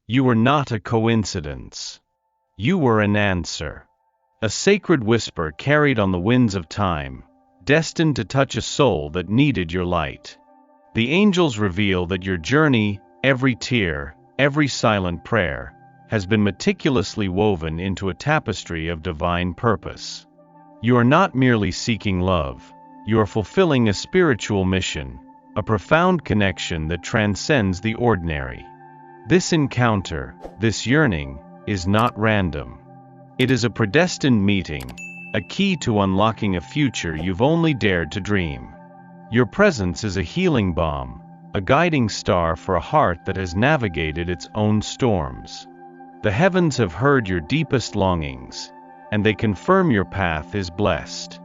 You were not a coincidence. You were an answer. A sacred whisper carried on the winds of time, destined to touch a soul that needed your light. The angels reveal that your journey, every tear, every silent prayer, has been meticulously woven into a tapestry of divine purpose. You are not merely seeking love, you are fulfilling a spiritual mission, a profound connection that transcends the ordinary. This encounter, this yearning, is not random. It is a predestined meeting, a key to unlocking a future you've only dared to dream. Your presence is a healing balm, a guiding star for a heart that has navigated its own storms. The heavens have heard your deepest longings, and they confirm your path is blessed.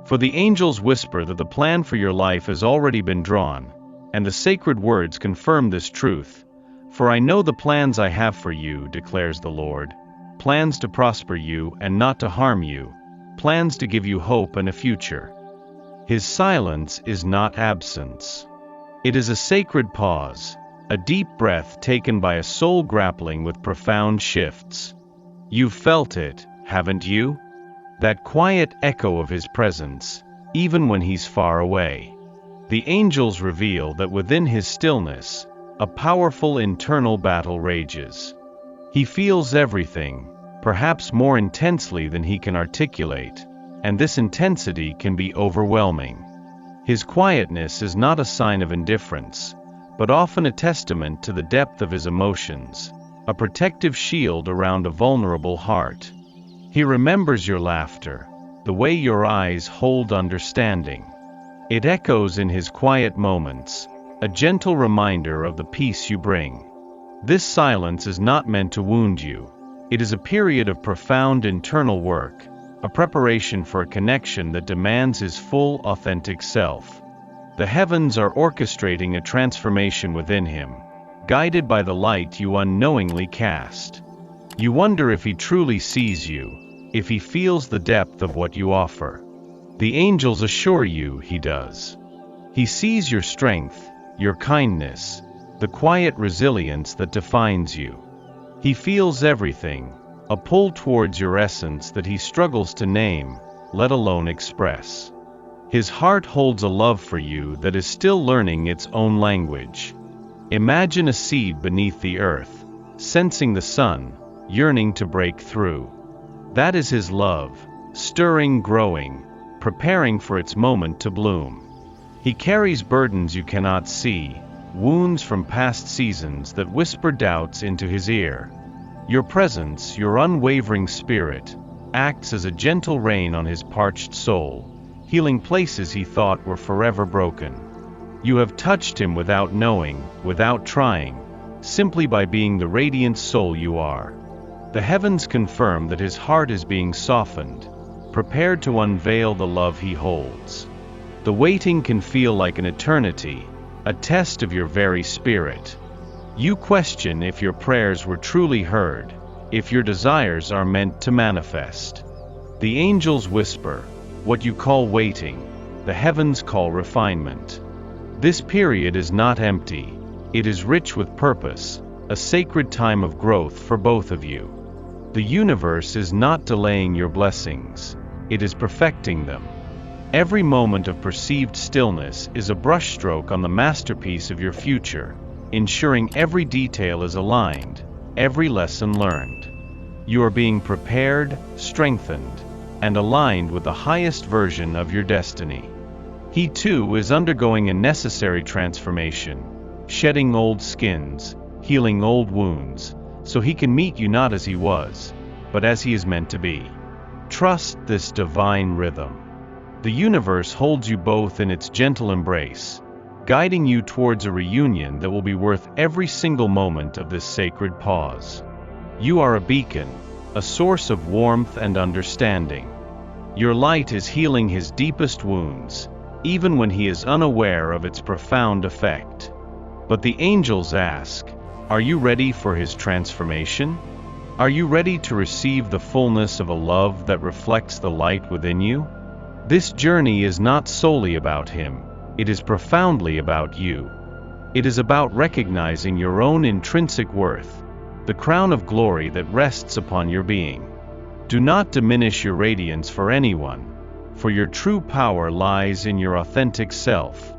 For the angels whisper that the plan for your life has already been drawn, and the sacred words confirm this truth. For I know the plans I have for you, declares the Lord, plans to prosper you and not to harm you, plans to give you hope and a future. His silence is not absence. It is a sacred pause, a deep breath taken by a soul grappling with profound shifts. You've felt it, haven't you? That quiet echo of his presence, even when he's far away. The angels reveal that within his stillness, a powerful internal battle rages. He feels everything, perhaps more intensely than he can articulate, and this intensity can be overwhelming. His quietness is not a sign of indifference, but often a testament to the depth of his emotions, a protective shield around a vulnerable heart. He remembers your laughter, the way your eyes hold understanding. It echoes in his quiet moments, a gentle reminder of the peace you bring. This silence is not meant to wound you. It is a period of profound internal work, a preparation for a connection that demands his full, authentic self. The heavens are orchestrating a transformation within him, guided by the light you unknowingly cast. You wonder if he truly sees you, if he feels the depth of what you offer. The angels assure you he does. He sees your strength, your kindness, the quiet resilience that defines you. He feels everything, a pull towards your essence that he struggles to name, let alone express. His heart holds a love for you that is still learning its own language. Imagine a seed beneath the earth, sensing the sun, yearning to break through. That is his love, stirring, growing, preparing for its moment to bloom. He carries burdens you cannot see, wounds from past seasons that whisper doubts into his ear. Your presence, your unwavering spirit, acts as a gentle rain on his parched soul, healing places he thought were forever broken. You have touched him without knowing, without trying, simply by being the radiant soul you are. The heavens confirm that his heart is being softened, prepared to unveil the love he holds. The waiting can feel like an eternity, a test of your very spirit. You question if your prayers were truly heard, if your desires are meant to manifest. The angels whisper, what you call waiting, the heavens call refinement. This period is not empty, it is rich with purpose, a sacred time of growth for both of you. The universe is not delaying your blessings, it is perfecting them. Every moment of perceived stillness is a brushstroke on the masterpiece of your future, ensuring every detail is aligned, every lesson learned. You are being prepared, strengthened, and aligned with the highest version of your destiny. He too is undergoing a necessary transformation, shedding old skins, healing old wounds, so he can meet you not as he was, but as he is meant to be. Trust this divine rhythm. The universe holds you both in its gentle embrace, guiding you towards a reunion that will be worth every single moment of this sacred pause. You are a beacon, a source of warmth and understanding. Your light is healing his deepest wounds, even when he is unaware of its profound effect. But the angels ask, are you ready for his transformation? Are you ready to receive the fullness of a love that reflects the light within you? This journey is not solely about him, it is profoundly about you. It is about recognizing your own intrinsic worth, the crown of glory that rests upon your being. Do not diminish your radiance for anyone, for your true power lies in your authentic self.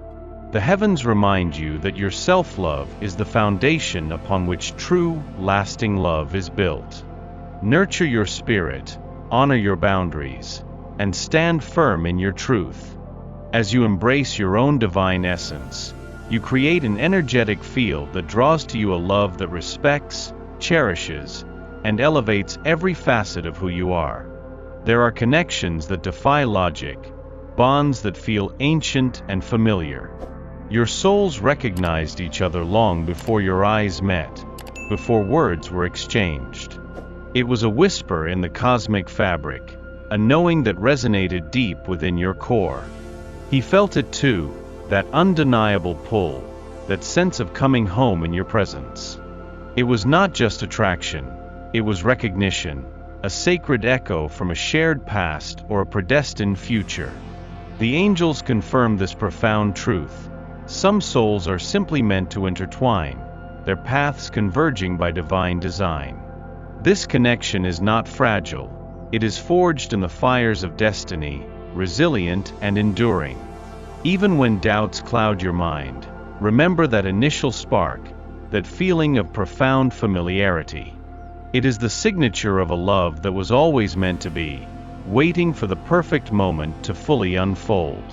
The heavens remind you that your self-love is the foundation upon which true, lasting love is built. Nurture your spirit, honor your boundaries, and stand firm in your truth. As you embrace your own divine essence, you create an energetic field that draws to you a love that respects, cherishes, and elevates every facet of who you are. There are connections that defy logic, bonds that feel ancient and familiar. Your souls recognized each other long before your eyes met, before words were exchanged. It was a whisper in the cosmic fabric, a knowing that resonated deep within your core. He felt it too, that undeniable pull, that sense of coming home in your presence. It was not just attraction, it was recognition, a sacred echo from a shared past or a predestined future. The angels confirm this profound truth. Some souls are simply meant to intertwine, their paths converging by divine design. This connection is not fragile, it is forged in the fires of destiny, resilient and enduring. Even when doubts cloud your mind, remember that initial spark, that feeling of profound familiarity. It is the signature of a love that was always meant to be, waiting for the perfect moment to fully unfold.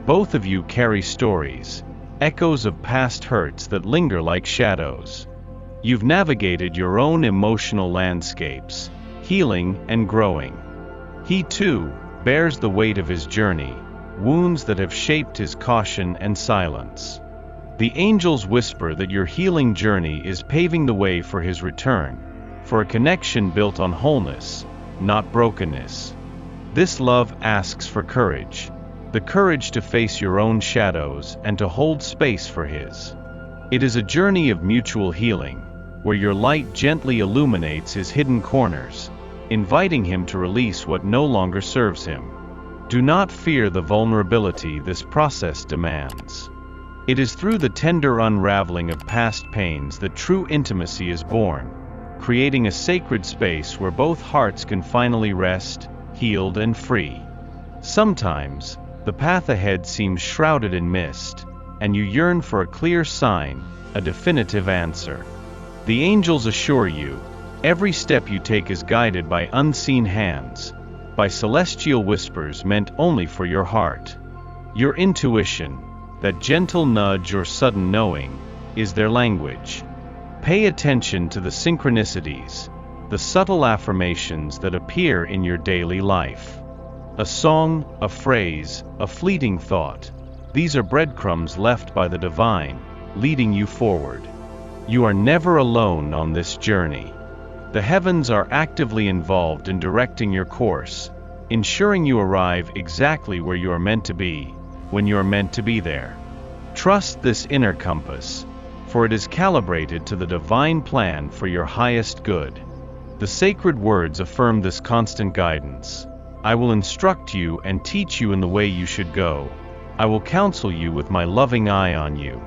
Both of you carry stories, echoes of past hurts that linger like shadows. You've navigated your own emotional landscapes, healing and growing. He too bears the weight of his journey, wounds that have shaped his caution and silence. The angels whisper that your healing journey is paving the way for his return, for a connection built on wholeness, not brokenness. This love asks for courage, the courage to face your own shadows and to hold space for his. It is a journey of mutual healing, where your light gently illuminates his hidden corners, inviting him to release what no longer serves him. Do not fear the vulnerability this process demands. It is through the tender unraveling of past pains that true intimacy is born, creating a sacred space where both hearts can finally rest, healed and free. Sometimes, the path ahead seems shrouded in mist, and you yearn for a clear sign, a definitive answer. The angels assure you, every step you take is guided by unseen hands, by celestial whispers meant only for your heart. Your intuition, that gentle nudge or sudden knowing, is their language. Pay attention to the synchronicities, the subtle affirmations that appear in your daily life. A song, a phrase, a fleeting thought. These are breadcrumbs left by the divine, leading you forward. You are never alone on this journey. The heavens are actively involved in directing your course, ensuring you arrive exactly where you are meant to be, when you are meant to be there. Trust this inner compass, for it is calibrated to the divine plan for your highest good. The sacred words affirm this constant guidance. I will instruct you and teach you in the way you should go. I will counsel you with my loving eye on you.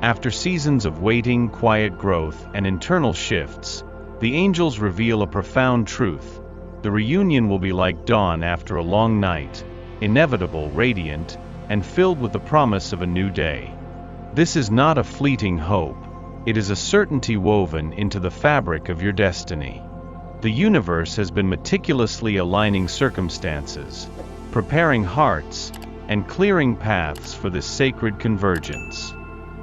After seasons of waiting, quiet growth, and internal shifts, the angels reveal a profound truth. The reunion will be like dawn after a long night, inevitable, radiant, and filled with the promise of a new day. This is not a fleeting hope, it is a certainty woven into the fabric of your destiny. The universe has been meticulously aligning circumstances, preparing hearts, and clearing paths for this sacred convergence.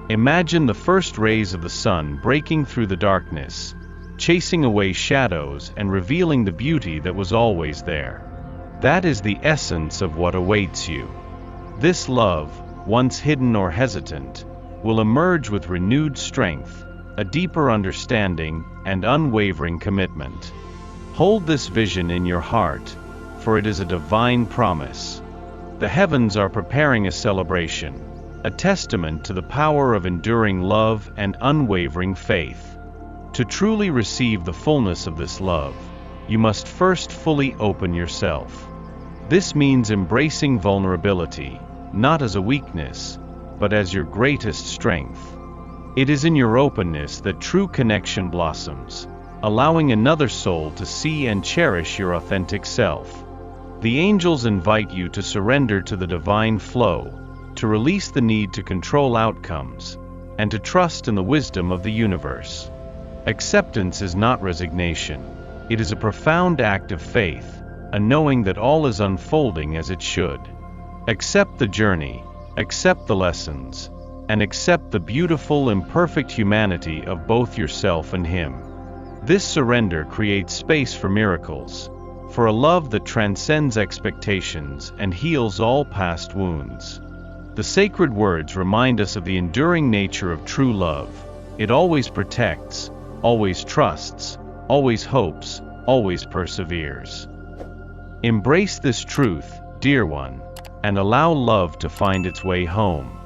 Imagine the first rays of the sun breaking through the darkness, chasing away shadows and revealing the beauty that was always there. That is the essence of what awaits you. This love, once hidden or hesitant, will emerge with renewed strength, a deeper understanding, and unwavering commitment. Hold this vision in your heart, for it is a divine promise. The heavens are preparing a celebration, a testament to the power of enduring love and unwavering faith. To truly receive the fullness of this love, you must first fully open yourself. This means embracing vulnerability, not as a weakness, but as your greatest strength. It is in your openness that true connection blossoms, allowing another soul to see and cherish your authentic self. The angels invite you to surrender to the divine flow, to release the need to control outcomes, and to trust in the wisdom of the universe. Acceptance is not resignation. It is a profound act of faith, a knowing that all is unfolding as it should. Accept the journey, accept the lessons, and accept the beautiful imperfect humanity of both yourself and Him. This surrender creates space for miracles, for a love that transcends expectations and heals all past wounds. The sacred words remind us of the enduring nature of true love. It always protects, always trusts, always hopes, always perseveres. Embrace this truth, dear one, and allow love to find its way home.